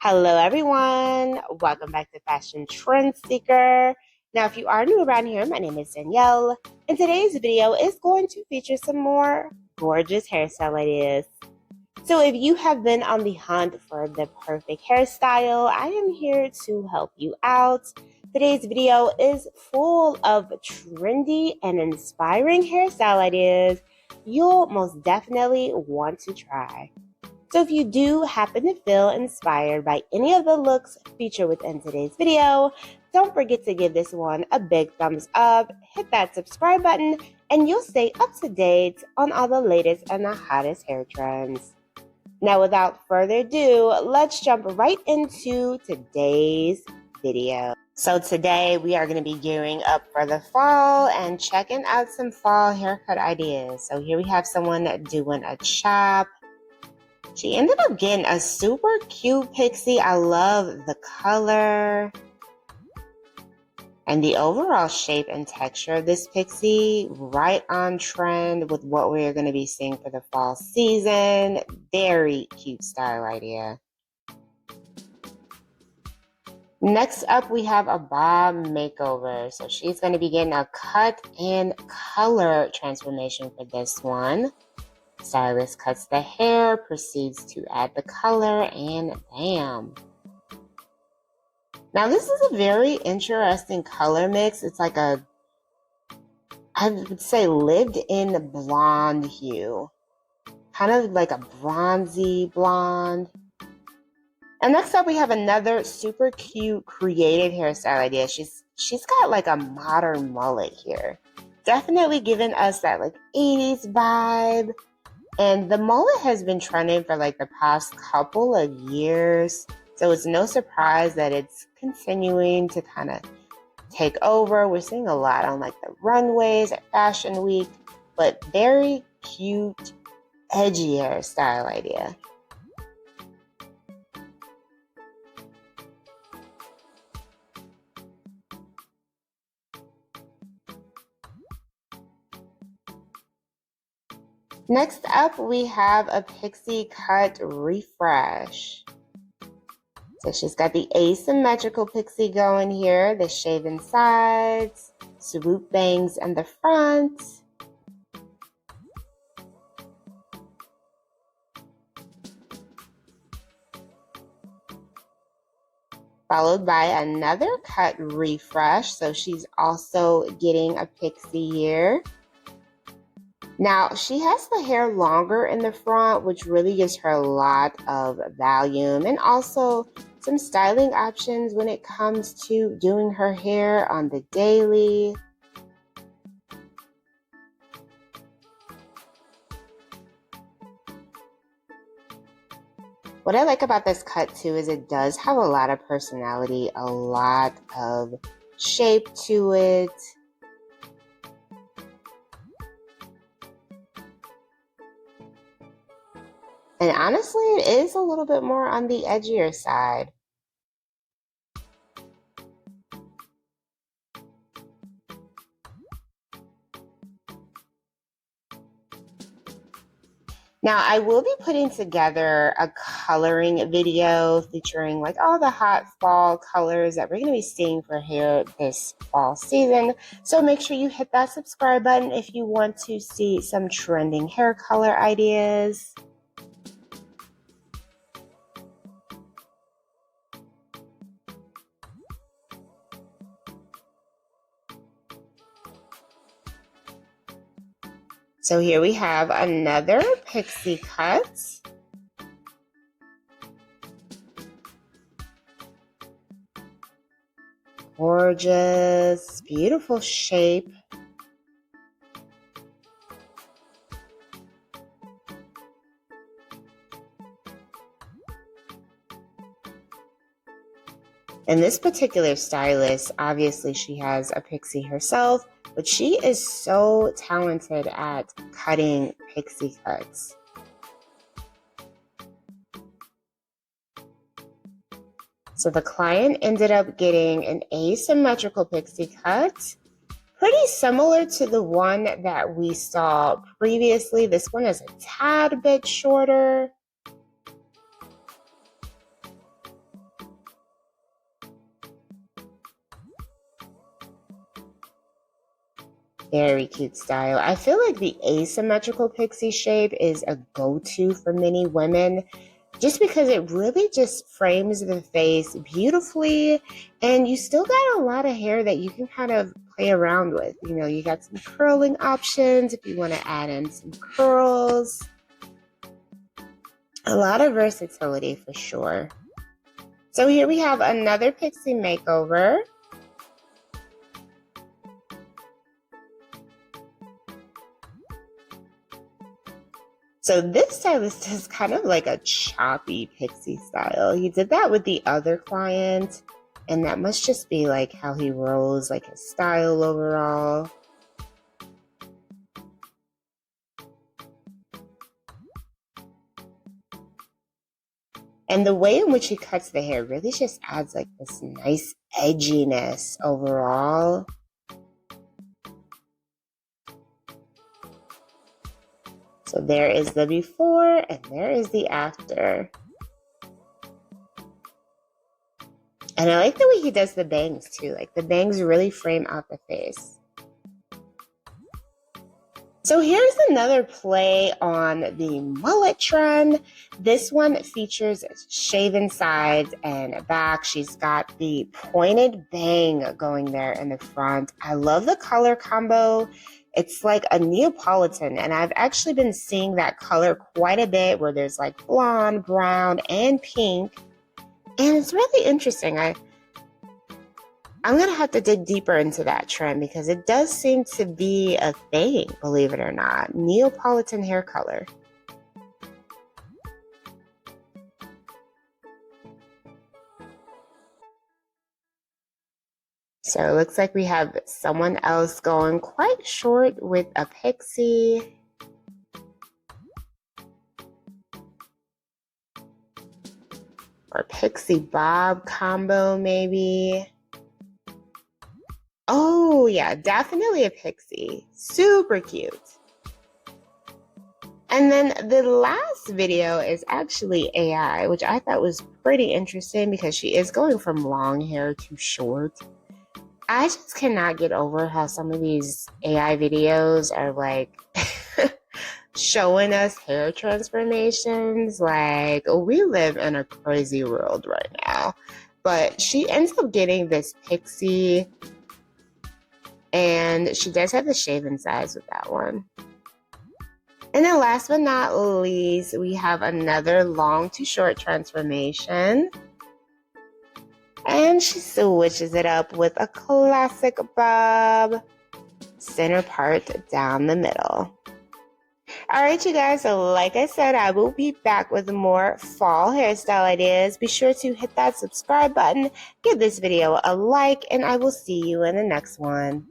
Hello everyone, welcome back to Fashion Trend Seeker. Now if you are new around here, my name is Danielle, and today's video is going to feature some more gorgeous hairstyle ideas. So if you have been on the hunt for the perfect hairstyle, I am here to help you out. Today's video is full of trendy and inspiring hairstyle ideas you'll most definitely want to try. So if you do happen to feel inspired by any of the looks featured within today's video, don't forget to give this one a big thumbs up, hit that subscribe button, and you'll stay up to date on all the latest and the hottest hair trends. Now without further ado, let's jump right into today's video. So today we are going to be gearing up for the fall and checking out some fall haircut ideas. So here we have someone doing a chop. She ended up getting a super cute pixie. I love the color and the overall shape and texture of this pixie. Right on trend with what we're going to be seeing for the fall season. Very cute style idea. Next up, we have a bob makeover. So she's going to be getting a cut and color transformation for this one. Stylist cuts the hair, proceeds to add the color, and bam. Now this is a very interesting color mix. It's like I would say lived-in blonde hue. Kind of like a bronzy blonde. And next up we have another super cute creative hairstyle idea. She's got like a modern mullet here. Definitely giving us that like 80s vibe. And the mullet has been trending for like the past couple of years. So it's no surprise that it's continuing to kind of take over. We're seeing a lot on like the runways at Fashion Week, but very cute, edgy hairstyle idea. Next up, we have a pixie cut refresh. So she's got the asymmetrical pixie going here, the shaven sides, swoop bangs in the front. Followed by another cut refresh. So she's also getting a pixie here. Now, she has the hair longer in the front, which really gives her a lot of volume and also some styling options when it comes to doing her hair on the daily. What I like about this cut too is it does have a lot of personality, a lot of shape to it. And honestly, it is a little bit more on the edgier side. Now, I will be putting together a coloring video featuring like all the hot fall colors that we're going to be seeing for hair this fall season. So make sure you hit that subscribe button if you want to see some trending hair color ideas. So here we have another pixie cut. Gorgeous, beautiful shape. And this particular stylist, obviously she has a pixie herself, but she is so talented at cutting pixie cuts. So the client ended up getting an asymmetrical pixie cut, pretty similar to the one that we saw previously. This one is a tad bit shorter. Very cute style. I feel like the asymmetrical pixie shape is a go-to for many women just because it really just frames the face beautifully, and you still got a lot of hair that you can kind of play around with. You know, you got some curling options if you want to add in some curls. A lot of versatility for sure. So here we have another pixie makeover. So this stylist is kind of like a choppy pixie style. He did that with the other client, and that must just be like how he rolls, like his style overall. And the way in which he cuts the hair really just adds like this nice edginess overall. So there is the before and there is the after. And I like the way he does the bangs too. Like the bangs really frame out the face. So here's another play on the mullet trend. This one features shaven sides and back. She's got the pointed bang going there in the front. I love the color combo. It's like a Neapolitan, and I've actually been seeing that color quite a bit where there's like blonde, brown, and pink. And it's really interesting. I'm going to have to dig deeper into that trend because it does seem to be a thing, believe it or not. Neapolitan hair color. So it looks like we have someone else going quite short with a pixie. Or pixie bob combo maybe. Oh yeah, definitely a pixie. Super cute. And then the last video is actually AI, which I thought was pretty interesting because she is going from long hair to short. I just cannot get over how some of these AI videos are like showing us hair transformations. Like, we live in a crazy world right now. But she ends up getting this pixie, and she does have the shaven sides with that one. And then last but not least, we have another long to short transformation. And she switches it up with a classic bob, center part down the middle. All right, you guys, so like I said, I will be back with more fall hairstyle ideas. Be sure to hit that subscribe button, give this video a like, and I will see you in the next one.